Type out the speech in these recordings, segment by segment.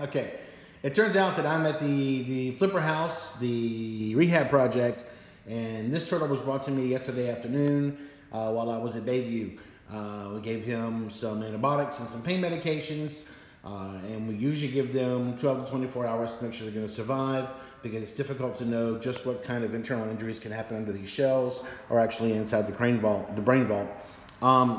Okay. It turns out that I'm at the Flipper House, the rehab project, and this turtle was brought to me yesterday afternoon while I was at Bayview. We gave him some antibiotics and some pain medications, and we usually give them 12 to 24 hours to make sure they're going to survive, because it's difficult to know just what kind of internal injuries can happen under these shells or actually inside the brain vault.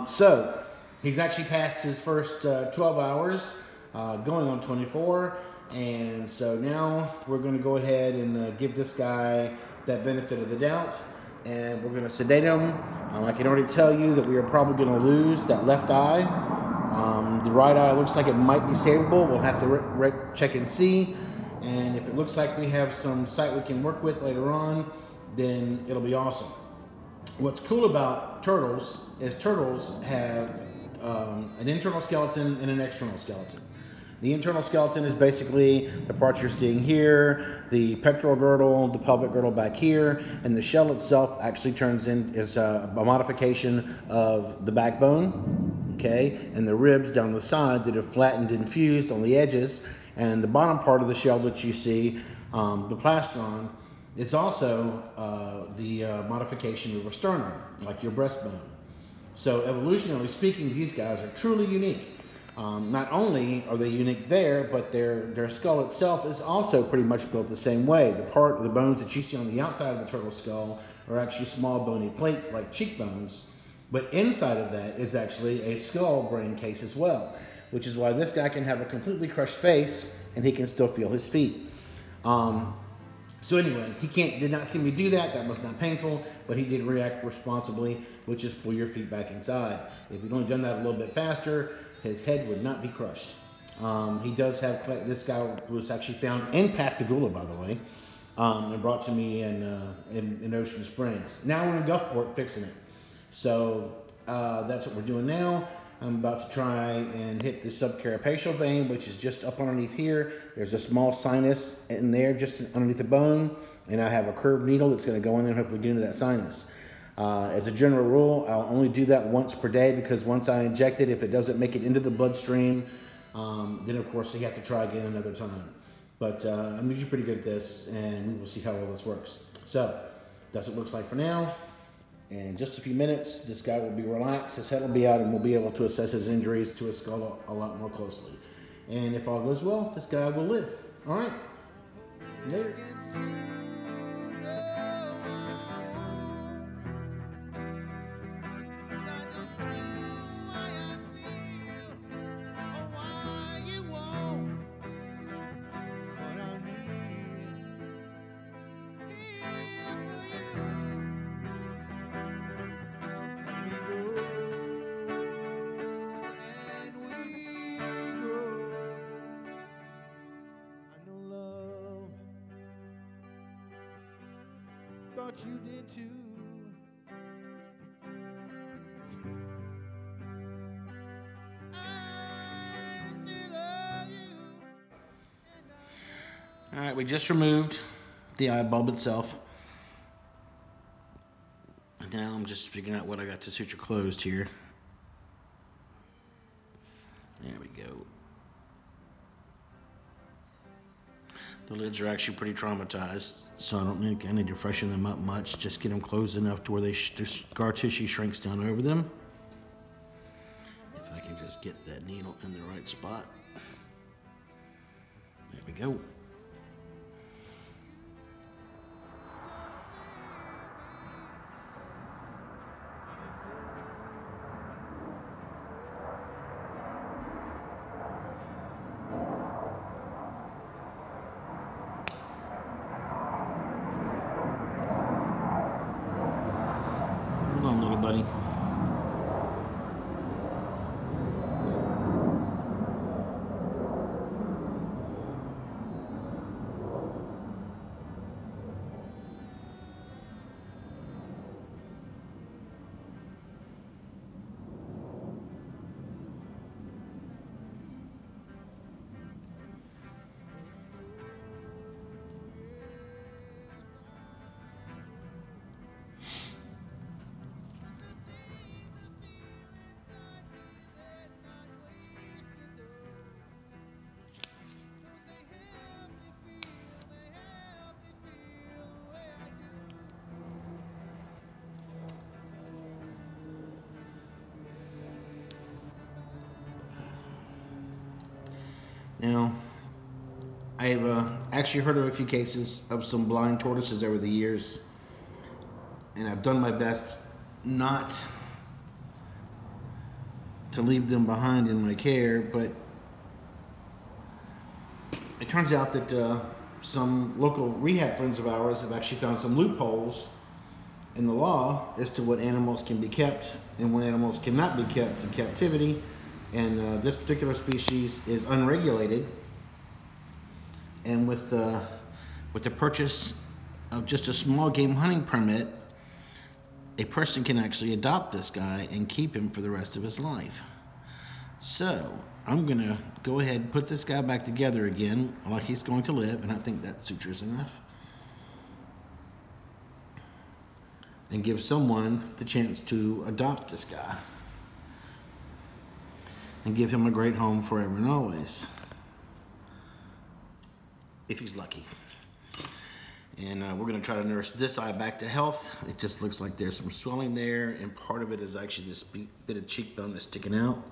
So he's actually passed his first 12 hours, going on 24. And so now we're going to go ahead and give this guy that benefit of the doubt, and we're going to sedate him. I can already tell you that we are probably going to lose that left eye. The right eye looks like it might be savable. We'll have to check and see. And if it looks like we have some sight we can work with later on, then it'll be awesome. What's cool about turtles is turtles have an internal skeleton and an external skeleton. The internal skeleton is basically the parts you're seeing here, the pectoral girdle, the pelvic girdle back here, and the shell itself actually is a modification of the backbone, okay, and the ribs down the side that are flattened and fused on the edges, and the bottom part of the shell that you see, the plastron, is also the modification of a sternum, like your breastbone. So evolutionarily speaking, these guys are truly unique. Not only are they unique there, but their skull itself is also pretty much built the same way. The part of the bones that you see on the outside of the turtle skull are actually small bony plates like cheekbones, but inside of that is actually a skull brain case as well, which is why this guy can have a completely crushed face and he can still feel his feet. So anyway, did not see me do that. That was not painful, but he did react responsibly, which is pull your feet back inside. If we'd only done that a little bit faster, his head would not be crushed. He does have, this guy was actually found in Pascagoula, by the way, and brought to me in Ocean Springs. Now we're in Gulfport fixing it. So that's what we're doing now. I'm about to try and hit the subcarapacial vein, which is just up underneath here. There's a small sinus in there, just underneath the bone, and I have a curved needle that's going to go in there and hopefully get into that sinus. As a general rule, I'll only do that once per day, because once I inject it, if it doesn't make it into the bloodstream, then of course you have to try again another time. But I'm usually pretty good at this, and we will see how well this works. So that's what it looks like for now. In just a few minutes, this guy will be relaxed, his head will be out, and we'll be able to assess his injuries to his skull a lot more closely. And if all goes well, this guy will live. All right? Later. Thought you did too. I still love you. All right, we just removed the eye bulb itself. And now I'm just figuring out what I got to suture closed here. There we go. The lids are actually pretty traumatized, so I don't think I need to freshen them up much. Just get them closed enough to where the scar tissue shrinks down over them. If I can just get that needle in the right spot. There we go. Hold on, little buddy. Now, I've actually heard of a few cases of some blind tortoises over the years, and I've done my best not to leave them behind in my care, but it turns out that some local rehab friends of ours have actually found some loopholes in the law as to what animals can be kept and what animals cannot be kept in captivity. And this particular species is unregulated. And with the purchase of just a small game hunting permit, a person can actually adopt this guy and keep him for the rest of his life. So I'm gonna go ahead and put this guy back together again like he's going to live, and I think that suture's enough. And give someone the chance to adopt this guy and give him a great home forever and always, if he's lucky. And we're gonna try to nurse this eye back to health. It just looks like there's some swelling there, and part of it is actually this bit of cheekbone that's sticking out.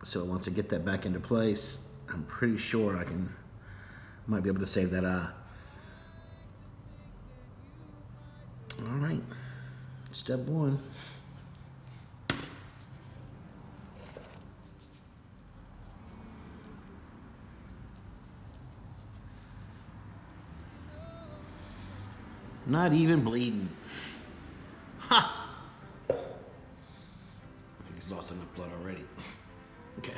So once I get that back into place, I'm pretty sure might be able to save that eye. All right, step one. Not even bleeding. Ha! I think he's lost enough blood already. Okay.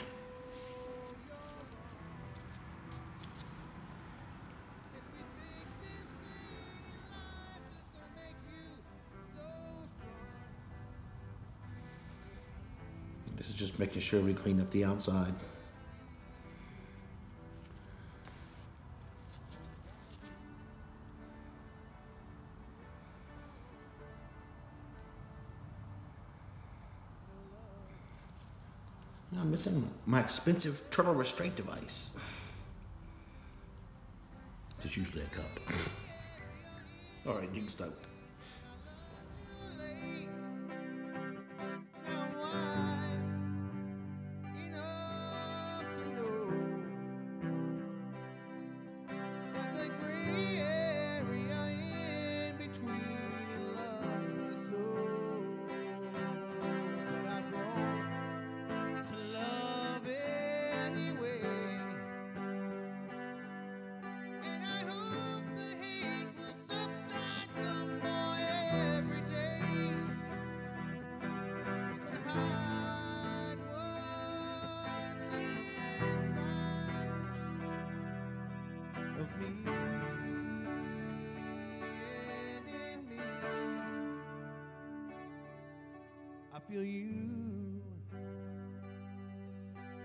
This is just making sure we clean up the outside. I'm missing my expensive turtle restraint device. It's usually a cup. All right, you can stop. I feel you,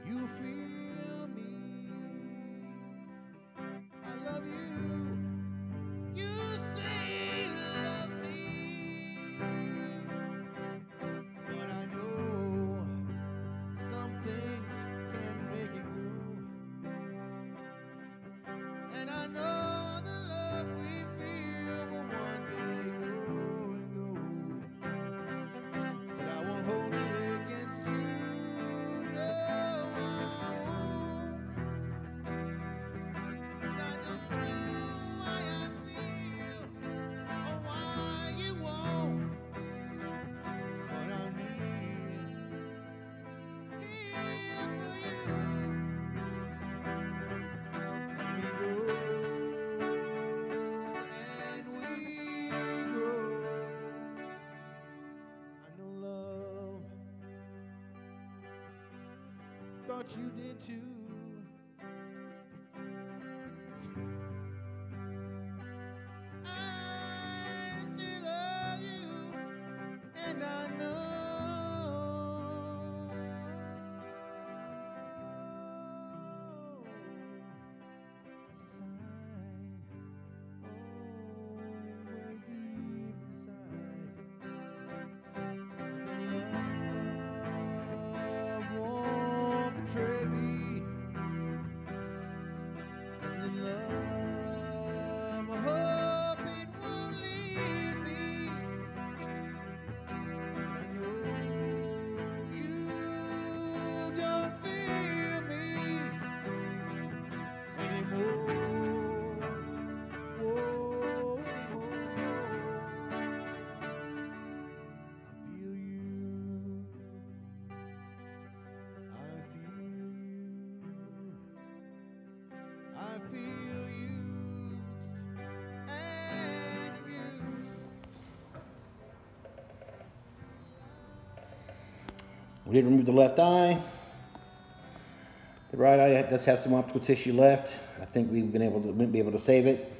you feel me. I love you, you say you love me. But I know some things can make it go. And I know the love we feel will one day go and go. But I won't hold it against you, no, I won't. 'Cause I don't know why I feel or why you won't. But I'm here for you. And we grow, and we grow. I know love, thought you did too. I still love you, and I know it's a sign, way deep inside. Love won't betray me. feel used and abused. We did remove the left eye. The right eye does have some optical tissue left. I think we've been able to save it.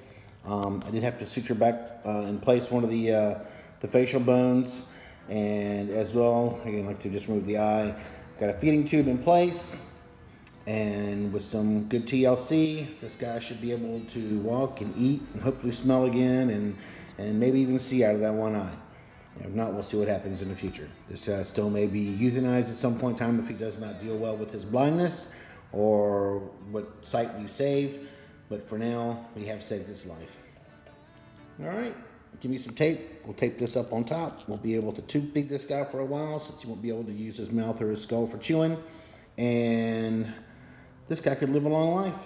I did have to suture back in place one of the facial bones, and as well, again, like to just remove the eye. Got a feeding tube in place, and with some good TLC, this guy should be able to walk and eat and hopefully smell again, and maybe even see out of that one eye. If not, we'll see what happens in the future. This still may be euthanized at some point in time if he does not deal well with his blindness or what sight we save. But for now, we have saved his life. All right, give me some tape. We'll tape this up on top. We'll be able to tooth feed this guy for a while since he won't be able to use his mouth or his skull for chewing. And this guy could live a long life.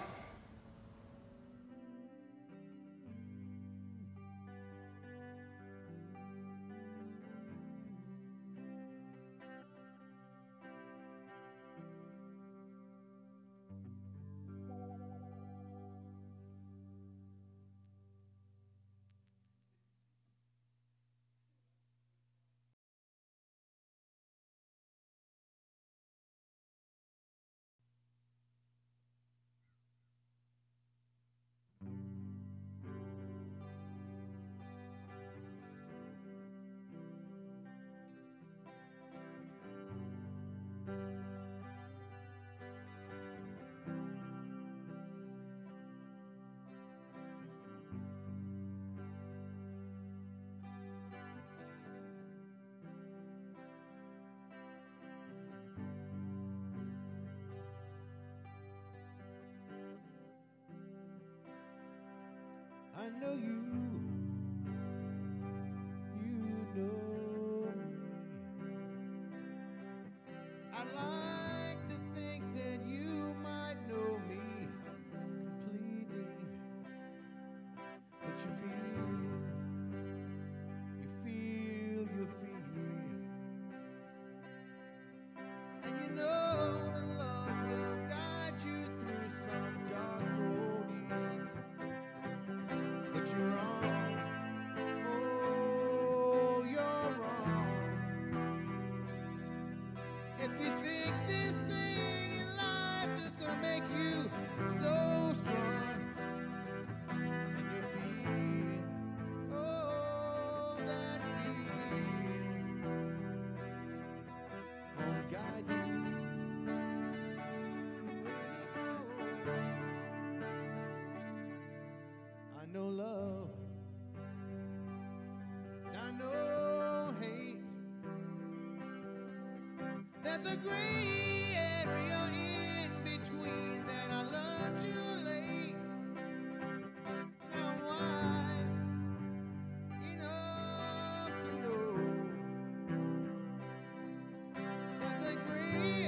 I know you know me. I'd like to think that you might know me completely, but you feel, and you know that love will guide you through some dark road years. But you're wrong, oh, you're wrong. If you think this thing in life is gonna make you so strong, and you feel, oh, that fear won't guide you anymore. I know love, and I know hate. There's a gray area in between that I learned too late. Now I'm wise enough to know that the gray